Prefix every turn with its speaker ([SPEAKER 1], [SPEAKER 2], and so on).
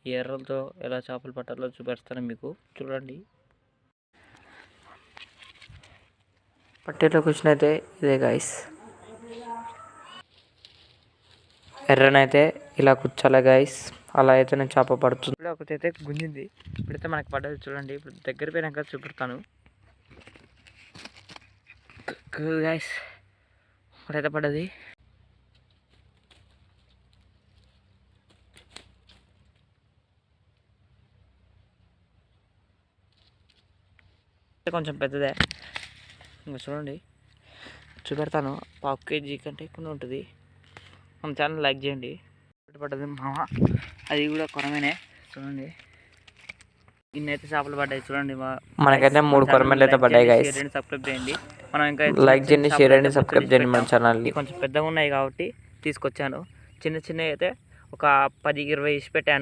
[SPEAKER 1] ఈ ఎర్రలతో ఎలా చేపలు పట్టాలో చూపిస్తాను మీకు, చూడండి. పట్టేలోకి వచ్చినైతే ఇదే గైస్, ఎర్రనైతే ఇలా కూర్చోలే గైస్, అలా అయితే నేను చేప పడుతుంది. ఇప్పుడు ఒకటైతే గుంజింది, ఇప్పుడైతే మనకి పడ్డది చూడండి. ఇప్పుడు దగ్గర పోయినాక చూపెడతాను గైస్. ఒకటైతే పడ్డది. కొంచెం పెద్దదే, ఇంకా చూడండి చూపెడతాను. 1/2 kg కంటే ఎక్కువ ఉంటుంది. మన ఛానల్ లైక్ చేయండి. పడ్డది మామ, అది కూడా కొరమేనే చూడండి. ఇన్నైతే చేపలు పడ్డాయి చూడండి. మనకైతే 3 కొరమేలు అయితే పడ్డాయి గైస్. సబ్స్క్రైబ్ చేయండి. మనం ఇంకా లైక్ చేయండి, షేర్ చేయండి, సబ్స్క్రైబ్ చేయండి మన ఛానల్. కొంచెం పెద్దగా ఉన్నాయి కాబట్టి తీసుకొచ్చాను. చిన్న చిన్నవి అయితే ఒక 10-20 ఇచ్చి పెట్టాను.